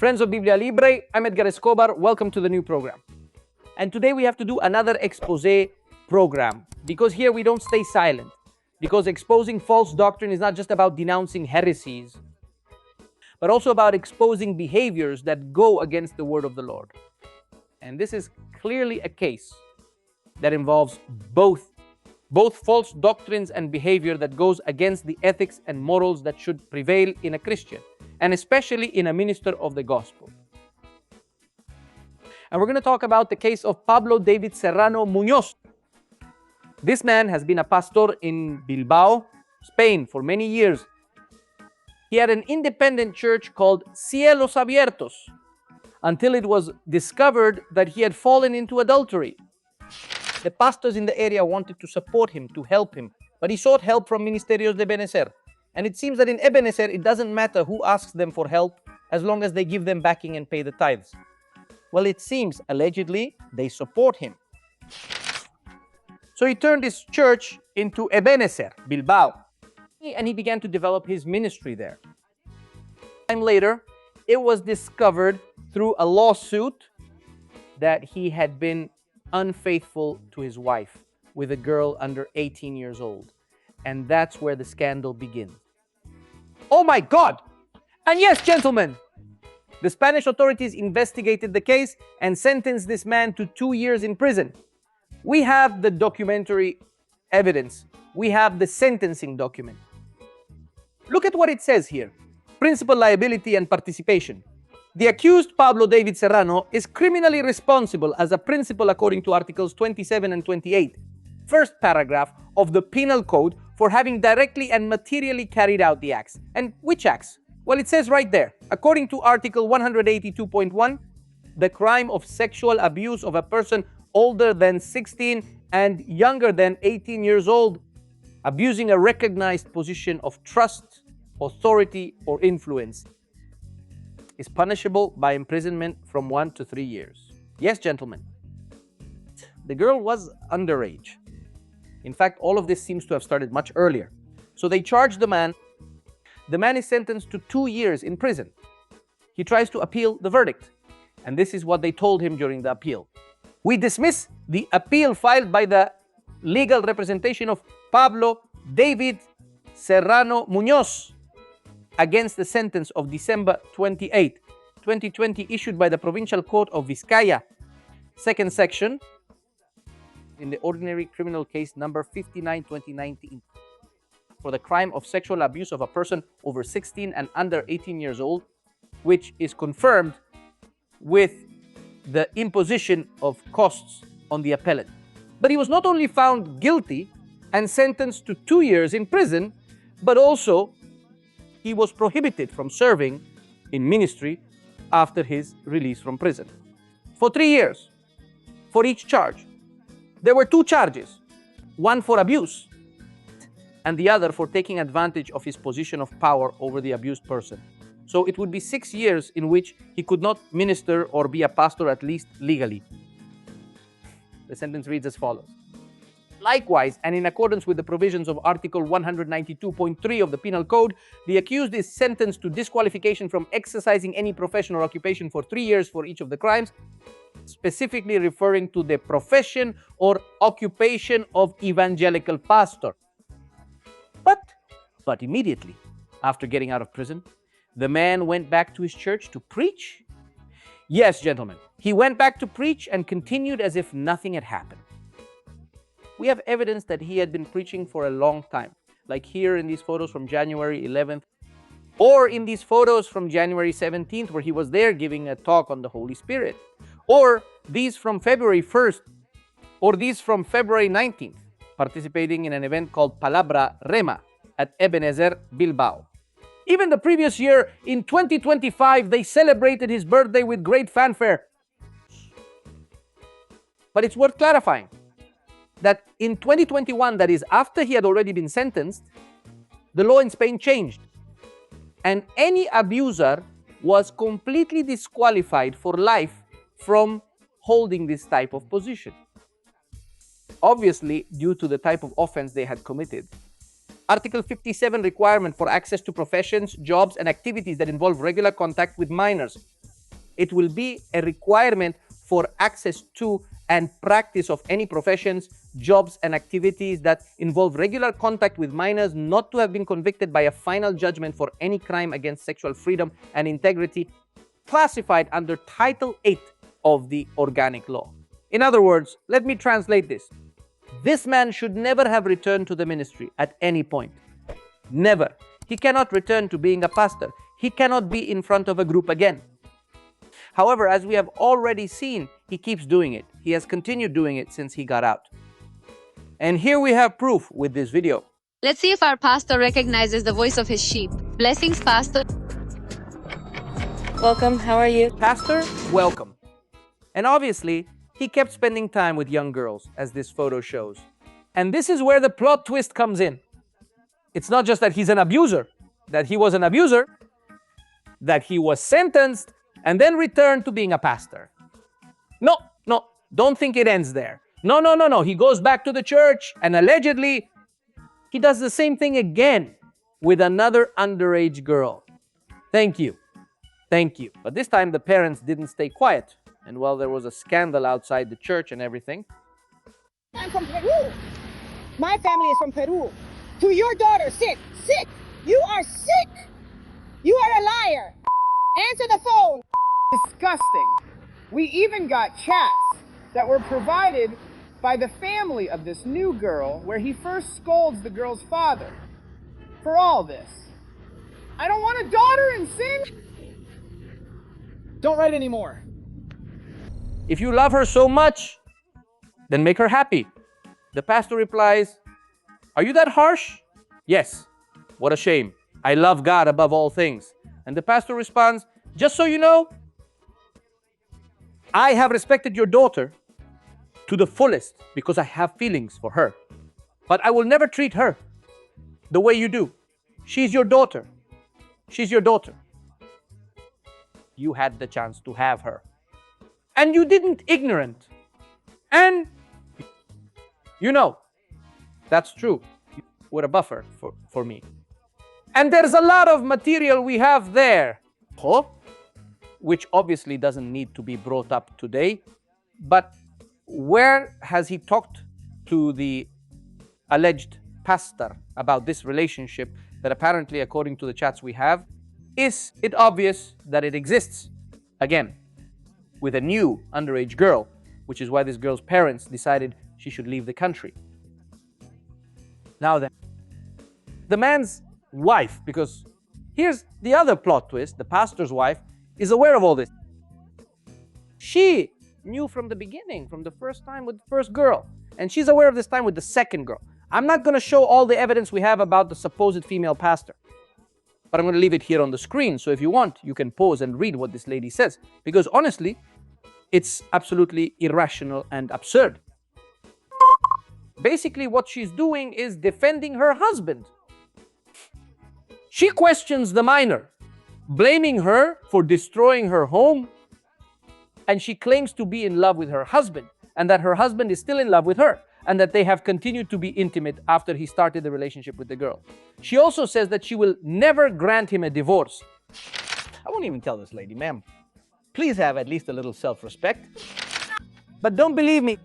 Friends of Biblia Libre, I'm Edgar Escobar. Welcome to the new program. And today we have to do another expose program, because here we don't stay silent. Because exposing false doctrine is not just about denouncing heresies, but also about exposing behaviors that go against the word of the Lord. And this is clearly a case that involves both false doctrines and behavior that goes against the ethics and morals that should prevail in a Christian, and especially in a minister of the gospel. And we're going to talk about the case of Pablo David Serrano Muñoz. This man has been a pastor in Bilbao, Spain for many years. He had an independent church called Cielos Abiertos until it was discovered that he had fallen into adultery. The pastors in the area wanted to support him, to help him, but he sought help from Ministerios de Ebenezer. And it seems that in Ebenezer, it doesn't matter who asks them for help as long as they give them backing and pay the tithes. Well, it seems, allegedly, they support him. So he turned his church into Ebenezer, Bilbao, and he began to develop his ministry there. Time later, it was discovered through a lawsuit that he had been unfaithful to his wife with a girl under 18 years old. And that's where the scandal begins. Oh my God! And yes, gentlemen, the Spanish authorities investigated the case and sentenced this man to 2 years in prison. We have the documentary evidence. We have the sentencing document. Look at what it says here. Principal liability and participation. The accused, Pablo David Serrano, is criminally responsible as a principal according to Articles 27 and 28, first paragraph of the Penal Code, for having directly and materially carried out the acts. And which acts? Well, it says right there, according to Article 182.1, the crime of sexual abuse of a person older than 16 and younger than 18 years old, abusing a recognized position of trust, authority, or influence, is punishable by imprisonment from 1 to 3 years. Yes, gentlemen. The girl was underage. In fact, all of this seems to have started much earlier. So they charged the man. The man is sentenced to 2 years in prison. He tries to appeal the verdict. And this is what they told him during the appeal. We dismiss the appeal filed by the legal representation of Pablo David Serrano Muñoz against the sentence of December 28, 2020, issued by the Provincial Court of Vizcaya, second section, in the ordinary criminal case number 59/2019, for the crime of sexual abuse of a person over 16 and under 18 years old, which is confirmed with the imposition of costs on the appellant. But he was not only found guilty and sentenced to 2 years in prison, but also he was prohibited from serving in ministry after his release from prison for 3 years for each charge. There were 2 charges, one for abuse and the other for taking advantage of his position of power over the abused person. So it would be 6 years in which he could not minister or be a pastor, at least legally. The sentence reads as follows. Likewise, and in accordance with the provisions of Article 192.3 of the Penal Code, the accused is sentenced to disqualification from exercising any profession or occupation for 3 years for each of the crimes, specifically referring to the profession or occupation of evangelical pastor. But immediately after getting out of prison, the man went back to his church to preach. Yes, gentlemen, he went back to preach and continued as if nothing had happened. We have evidence that he had been preaching for a long time, like here in these photos from January 11th, or in these photos from January 17th, where he was there giving a talk on the Holy Spirit, or these from February 1st, or these from February 19th, participating in an event called Palabra Rema at Ebenezer, Bilbao. Even the previous year, in 2025, they celebrated his birthday with great fanfare. But it's worth clarifying that in 2021, that is after he had already been sentenced, the law in Spain changed. And any abuser was completely disqualified for life from holding this type of position. Obviously, due to the type of offense they had committed. Article 57 requirement for access to professions, jobs, and activities that involve regular contact with minors. It will be a requirement for access to and practice of any professions, jobs, and activities that involve regular contact with minors not to have been convicted by a final judgment for any crime against sexual freedom and integrity classified under Title 8 of the Organic Law. In other words, let me translate this. This man should never have returned to the ministry at any point. Never. He cannot return to being a pastor. He cannot be in front of a group again. However, as we have already seen, he keeps doing it. He has continued doing it since he got out. And here we have proof with this video. Let's see if our pastor recognizes the voice of his sheep. Blessings, pastor. Welcome, how are you? Pastor, welcome. And obviously, he kept spending time with young girls, as this photo shows. And this is where the plot twist comes in. It's not just that he's an abuser, that he was an abuser, that he was sentenced and then returned to being a pastor. No, don't think it ends there. No. He goes back to the church and allegedly he does the same thing again with another underage girl. Thank you. But this time the parents didn't stay quiet. And while there was a scandal outside the church and everything. I'm from Peru. My family is from Peru. To your daughter, sick. You are sick. You are a liar. Answer the phone. Disgusting. We even got chats that were provided by the family of this new girl where he first scolds the girl's father for all this. I don't want a daughter in sin. Don't write anymore. If you love her so much, then make her happy. The pastor replies, are you that harsh? Yes. What a shame. I love God above all things. And the pastor responds, just so you know, I have respected your daughter to the fullest because I have feelings for her. But I will never treat her the way you do. She's your daughter. You had the chance to have her. And you didn't ignorant. And you know, that's true. We're a buffer for me. And there's a lot of material we have there, which obviously doesn't need to be brought up today. But where has he talked to the alleged pastor about this relationship that apparently, according to the chats we have, is it obvious that it exists? Again, with a new underage girl, which is why this girl's parents decided she should leave the country. Now then, the man's wife, because here's the other plot twist, the pastor's wife is aware of all this. She knew from the beginning, from the first time with the first girl, and she's aware of this time with the second girl. I'm not going to show all the evidence we have about the supposed female pastor, but I'm going to leave it here on the screen, so if you want, you can pause and read what this lady says, because honestly, it's absolutely irrational and absurd. Basically, what she's doing is defending her husband. She questions the minor, blaming her for destroying her home, and she claims to be in love with her husband, and that her husband is still in love with her, and that they have continued to be intimate after he started the relationship with the girl. She also says that she will never grant him a divorce. I won't even tell this lady, ma'am, please have at least a little self-respect. But don't believe me.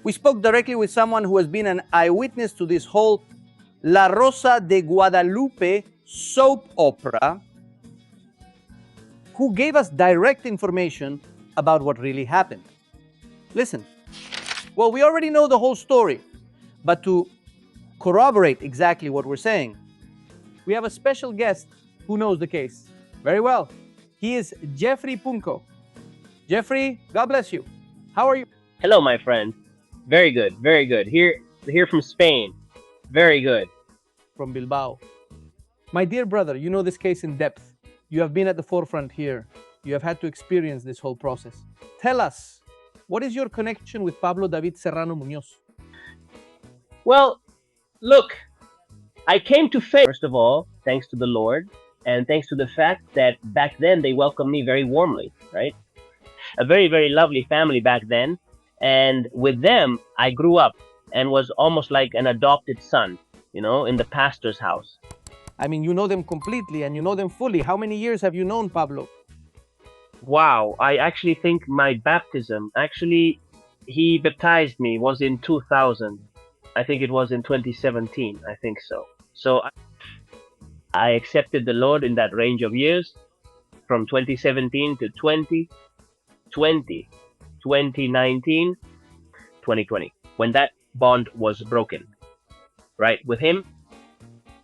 We spoke directly with someone who has been an eyewitness to this whole La Rosa de Guadalupe soap opera, who gave us direct information about what really happened. Listen. Well, we already know the whole story, but to corroborate exactly what we're saying, we have a special guest who knows the case very well. He is Jeffrey Punco. Jeffrey, God bless you. How are you? Hello, my friend. Very good. Here from Spain. Very good. From Bilbao. My dear brother, you know this case in depth. You have been at the forefront here. You have had to experience this whole process. Tell us, what is your connection with Pablo David Serrano Muñoz? Well, look, I came to faith, first of all, thanks to the Lord, and thanks to the fact that back then they welcomed me very warmly, right? A very, very lovely family back then. And with them, I grew up and was almost like an adopted son, you know, in the pastor's house. I mean, you know them completely and you know them fully. How many years have you known Pablo? Wow, I actually think my baptism, actually, he baptized me was in 2000. I think it was in 2017. I think so. So I accepted the Lord in that range of years from 2017 to 2020, 2019, 2020, when that bond was broken, right? With him,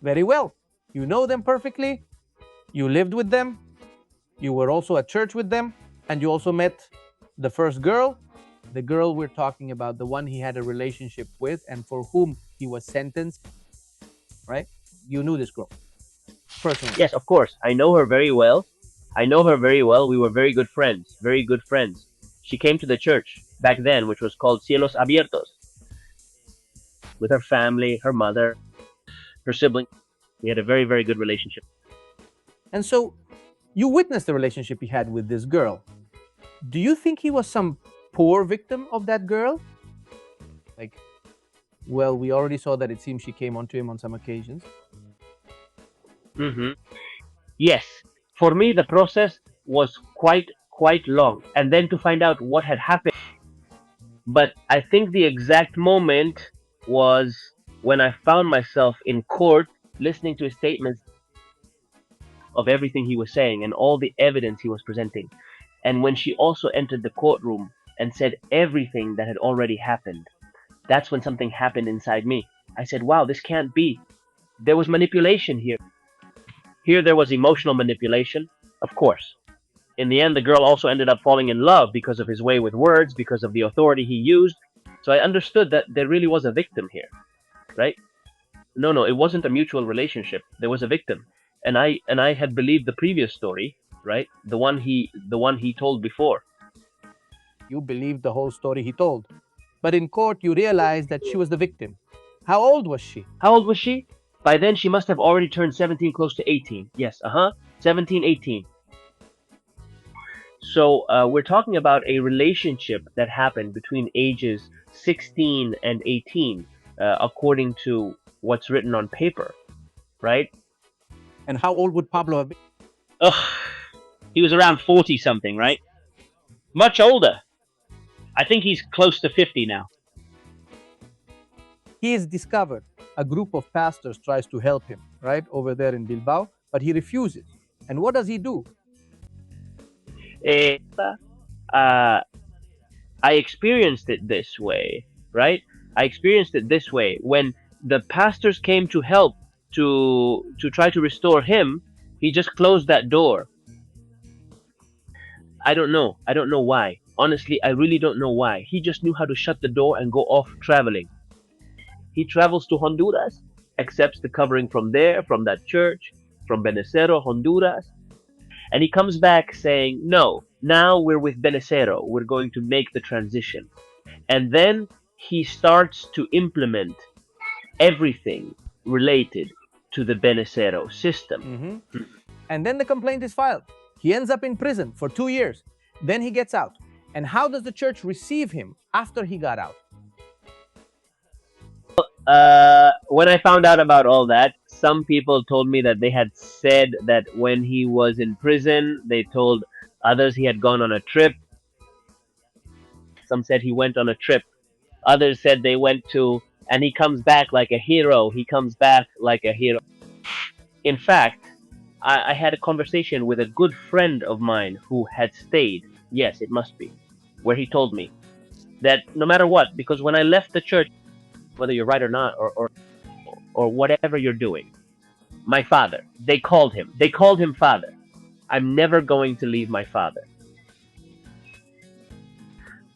Very well. You know them perfectly. You lived with them. You were also at church with them. And you also met the first girl, the girl we're talking about, the one he had a relationship with and for whom he was sentenced, right? You knew this girl personally. yes, of course, I know her very well. I know her very well. We were very good friends, very good friends. She came to the church back then, which was called Cielos Abiertos, with her family, her mother, her siblings. We had a very, very good relationship. And so you witnessed the relationship he had with this girl. Do you think he was some poor victim of that girl? Like, well, we already saw that it seems she came onto him on some occasions. Hmm. Yes, for me the process was quite long, and then to find out what had happened. But I think the exact moment was when I found myself in court listening to his statements of everything he was saying and all the evidence he was presenting. And when she also entered the courtroom and said everything that had already happened, that's when something happened inside me. I said, wow, this can't be. There was manipulation here. Here there was emotional manipulation, of course. In the end, the girl also ended up falling in love because of his way with words, because of the authority he used. So I understood that there really was a victim here, right? No, it wasn't a mutual relationship. There was a victim, and I had believed the previous story, right? The one he told before. You believed the whole story he told. But in court, you realized that she was the victim. How old was she? How old was she? By then, she must have already turned 17, close to 18. Yes, 17, 18. So we're talking about a relationship that happened between ages 16 and 18, according to what's written on paper, right? And how old would Pablo have been? Ugh, he was around 40 something, right? Much older. I think he's close to 50 now. He is discovered. A group of pastors tries to help him, right, over there in Bilbao, but he refuses. And what does he do? Eh, uh, I experienced it this way, right? I experienced it this way when the pastors came to help to try to restore him. He just closed that door. I don't know. I don't know why. Honestly, I really don't know why. He just knew how to shut the door and go off traveling. He travels to Honduras, accepts the covering from there, from that church, from Benecero, Honduras, and he comes back saying, no, now we're with Benecero. We're going to make the transition. And then he starts to implement everything related to the Benecero system. And then the complaint is filed. He ends up in prison for 2 years. Then he gets out. And how does the church receive him after he got out? When I found out about all that, some people told me that they had said that when he was in prison, they told others he had gone on a trip. Some said he went on a trip. Others said they went to, and he comes back like a hero. He comes back like a hero. In fact, I had a conversation with a good friend of mine who had stayed. Yes, it must be, where he told me that no matter what, because when I left the church, whether you're right or not, or whatever you're doing, my father, they called him father. I'm never going to leave my father.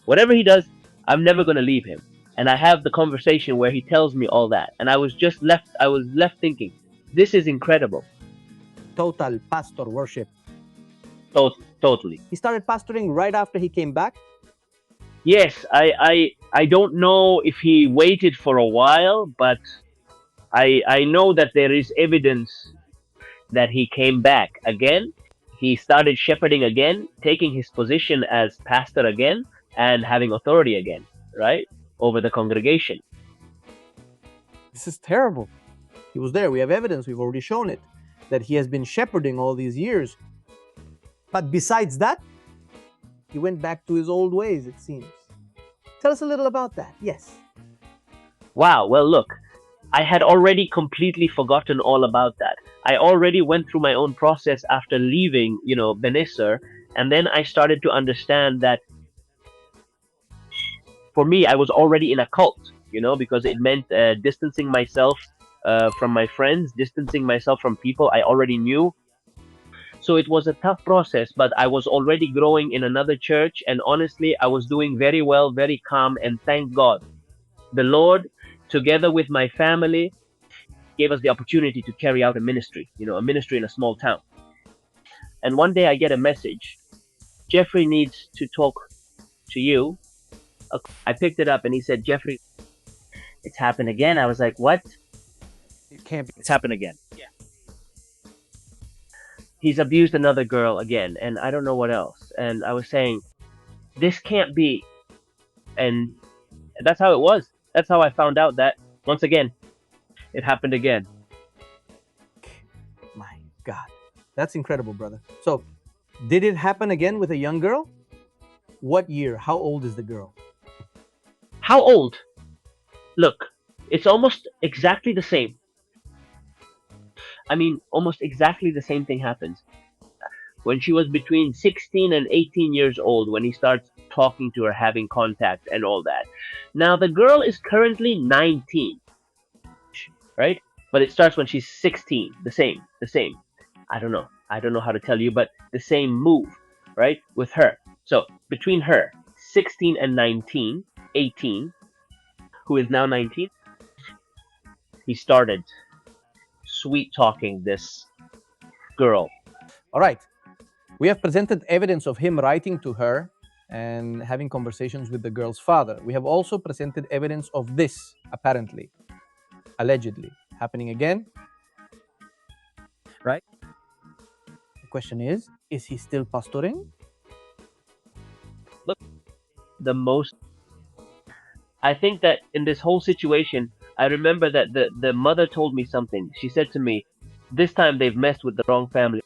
Whatever he does, I'm never going to leave him. And I have the conversation where he tells me all that, and I was left thinking, this is incredible. Total pastor worship. Totally. He started pastoring right after he came back. Yes, I don't know if he waited for a while, but I know that there is evidence that he came back again. He started shepherding again, taking his position as pastor again, and having authority again, right, over the congregation. This is terrible. He was there. We have evidence. We've already shown it. That he has been shepherding all these years. But besides that, He went back to his old ways, it seems. Tell us a little about that. Yes. Wow. Well, look, I had already completely forgotten all about that. I already went through my own process after leaving, Ebenezer, and then I started to understand that for me, I was already in a cult, because it meant distancing myself from my friends, distancing myself from people I already knew. So it was a tough process, but I was already growing in another church, and honestly, I was doing very well, very calm, and thank God. The Lord, together with my family, gave us the opportunity to carry out a ministry, a ministry in a small town. And one day I get a message: Jeffrey needs to talk to you. I picked it up and he said, Jeffrey, It's happened again. I was like, what? It can't be. It's happened again. he's abused another girl again, and I don't know what else. And I was saying, this can't be. And that's how it was. That's how I found out that, once again, it happened again. My God. That's incredible, brother. So, did it happen again with a young girl? What year? How old is the girl? How old? Look, it's almost exactly the same. I mean, almost exactly the same thing happens. When she was between 16 and 18 years old, when he starts talking to her, having contact, and all that. Now, the girl is currently 19, right? But it starts when she's 16. The same. I don't know how to tell you, but the same move, right? With her. So, between her, 16 and 19, 18, who is now 19, he started sweet talking this girl. All right. We have presented evidence of him writing to her and having conversations with the girl's father. We have also presented evidence of this, apparently, allegedly, happening again. Right? The question is he still pastoring? Look, I think that in this whole situation, I remember that the mother told me something. She said to me, this time they've messed with the wrong family,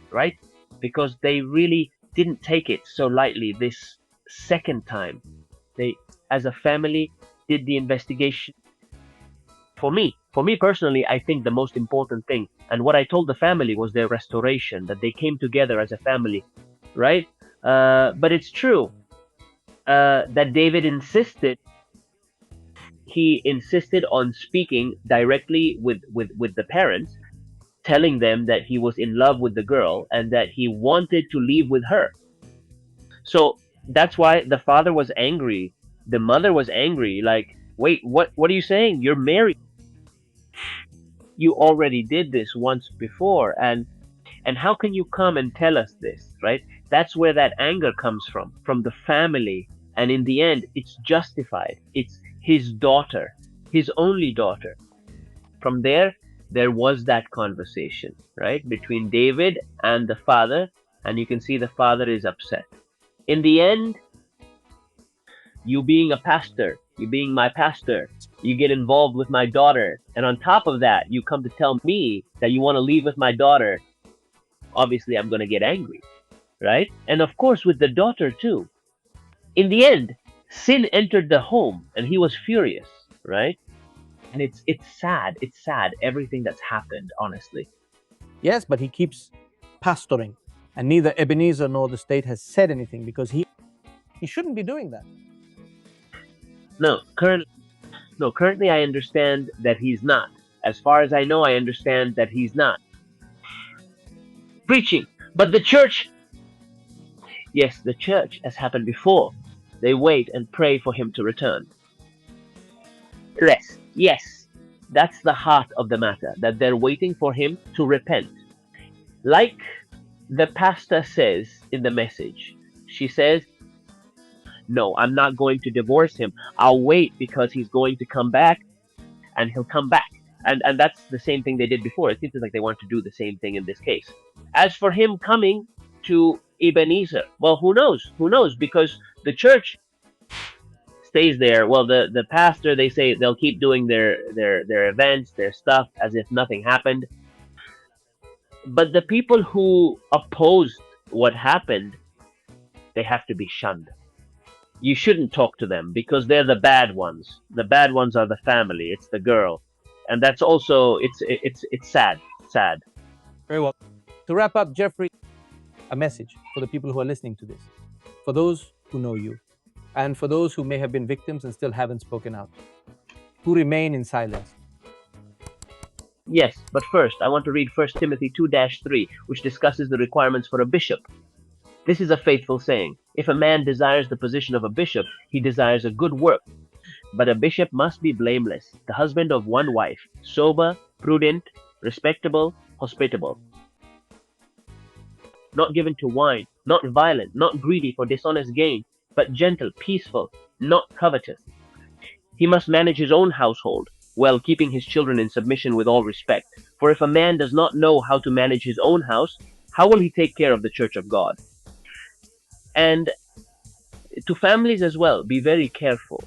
right? Because they really didn't take it so lightly this second time. They, as a family, did the investigation. For me personally, I think the most important thing, and what I told the family, was their restoration, that they came together as a family, right? But it's true that David insisted. He insisted on speaking directly with the parents, telling them that he was in love with the girl and that he wanted to leave with her. So that's why the father was angry. The mother was angry. Like, wait, what are you saying? You're married. You already did this once before, and how can you come and tell us this, right? That's where that anger comes from the family. And in the end, it's justified. It's his daughter, his only daughter. From there was that conversation, right, between David and the father, and you can see the father is upset. In the end, you being a pastor, you being my pastor, you get involved with my daughter, and on top of that, you come to tell me that you want to leave with my daughter. Obviously, I'm going to get angry, right? And of course, with the daughter too. In the end, sin entered the home, and he was furious, right? And it's sad. It's sad, everything that's happened, honestly. Yes, but he keeps pastoring. And neither Ebenezer nor the state has said anything, because he shouldn't be doing that. No, currently I understand that he's not. As far as I know, I understand that he's not preaching. But the church, yes, the church, has happened before. They wait and pray for him to return. Yes, that's the heart of the matter, that they're waiting for him to repent. Like the pastor says in the message, she says, no, I'm not going to divorce him. I'll wait because he's going to come back, and he'll come back. And that's the same thing they did before. It seems like they want to do the same thing in this case. As for him coming to Ebenezer, well, who knows? Who knows? Because the church stays there. Well, the pastor, they say they'll keep doing their events, their stuff, as if nothing happened. But the people who opposed what happened, they have to be shunned. You shouldn't talk to them because they're the bad ones. The bad ones are the family. It's the girl, and that's also it's sad. Sad. Very well. To wrap up, Jeffrey, a message for the people who are listening to this, for those who know you, and for those who may have been victims and still haven't spoken out, who remain in silence. Yes, but first I want to read 1 Timothy 2-3, which discusses the requirements for a bishop. This is a faithful saying. If a man desires the position of a bishop, he desires a good work. But a bishop must be blameless, the husband of one wife, sober, prudent, respectable, hospitable, not given to wine, not violent, not greedy for dishonest gain, but gentle, peaceful, not covetous. He must manage his own household, well, keeping his children in submission with all respect. For if a man does not know how to manage his own house, how will he take care of the church of God? And to families as well, be very careful,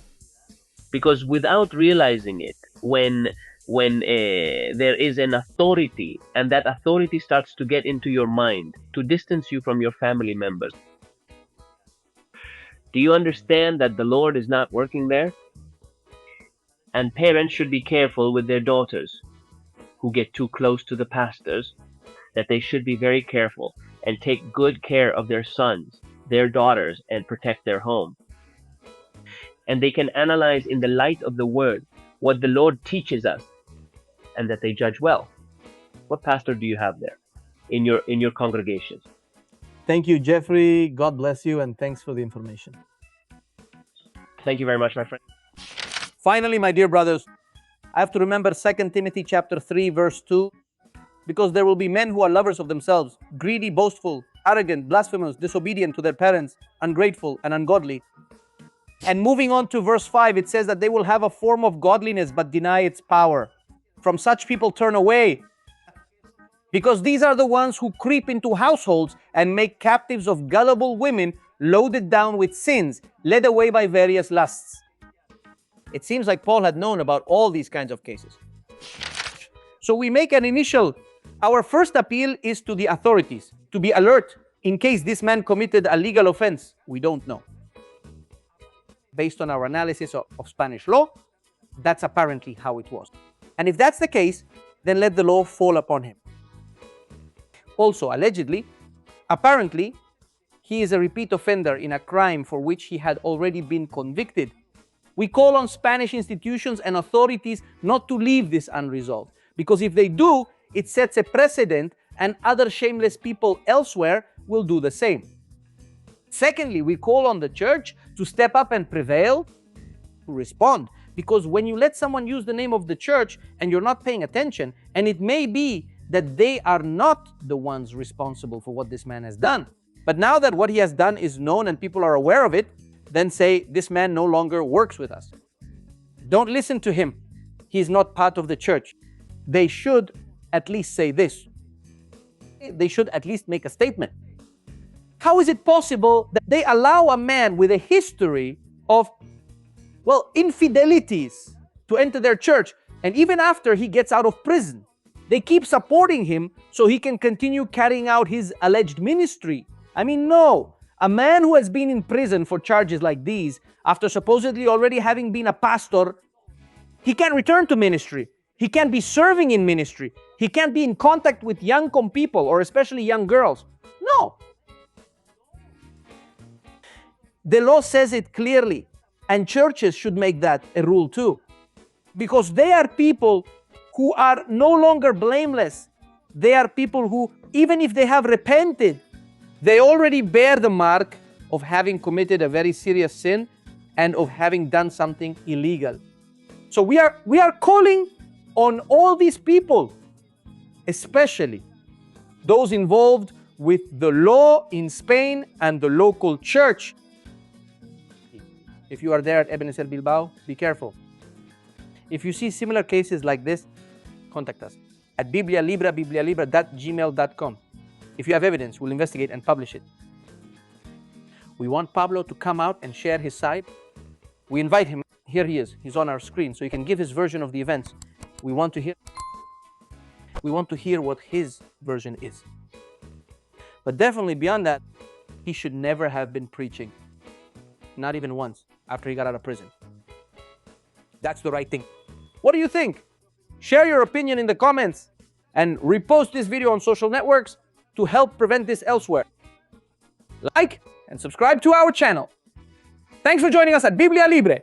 because without realizing it, when there is an authority and that authority starts to get into your mind to distance you from your family members, do you understand that the Lord is not working there? And parents should be careful with their daughters who get too close to the pastors, that they should be very careful and take good care of their sons, their daughters, and protect their home. And they can analyze in the light of the word what the Lord teaches us, and that they judge well. What pastor do you have there in your congregation? Thank you, Jeffrey. God bless you, and thanks for the information. Thank you very much, my friend. Finally, my dear brothers, I have to remember 2 Timothy chapter 3, verse 2, because there will be men who are lovers of themselves, greedy, boastful, arrogant, blasphemous, disobedient to their parents, ungrateful, and ungodly. And moving on to verse 5, it says that they will have a form of godliness but deny its power. From such people turn away, because these are the ones who creep into households and make captives of gullible women, loaded down with sins, led away by various lusts. It seems like Paul had known about all these kinds of cases. So we make our first appeal is to the authorities, to be alert in case this man committed a legal offense. We don't know. Based on our analysis of Spanish law, that's apparently how it was. And if that's the case, then let the law fall upon him. Also, allegedly, apparently, he is a repeat offender in a crime for which he had already been convicted. We call on Spanish institutions and authorities not to leave this unresolved, because if they do, it sets a precedent and other shameless people elsewhere will do the same. Secondly, we call on the church to step up and prevail, to respond, because when you let someone use the name of the church and you're not paying attention, and it may be that they are not the ones responsible for what this man has done, but now that what he has done is known and people are aware of it, then say, this man no longer works with us. Don't listen to him. He is not part of the church. They should at least say this. They should at least make a statement. How is it possible that they allow a man with a history of, infidelities to enter their church, and even after he gets out of prison, they keep supporting him so he can continue carrying out his alleged ministry? I mean, no. A man who has been in prison for charges like these, after supposedly already having been a pastor, he can't return to ministry. He can't be serving in ministry. He can't be in contact with young people, or especially young girls. No. The law says it clearly, and churches should make that a rule too, because they are people who are no longer blameless. They are people who, even if they have repented, they already bear the mark of having committed a very serious sin and of having done something illegal. So we are calling on all these people, especially those involved with the law in Spain and the local church. If you are there at Ebenezer Bilbao, be careful. If you see similar cases like this, contact us at biblialibra@gmail.com. If you have evidence, we'll investigate and publish it. We want Pablo to come out and share his side. We invite him. Here he is. He's on our screen, so he can give his version of the events. We want to hear what his version is. But definitely beyond that, He should never have been preaching. Not even once after he got out of prison. That's the right thing. What do you think? Share your opinion in the comments and repost this video on social networks to help prevent this elsewhere. Like and subscribe to our channel. Thanks for joining us at Biblia Libre.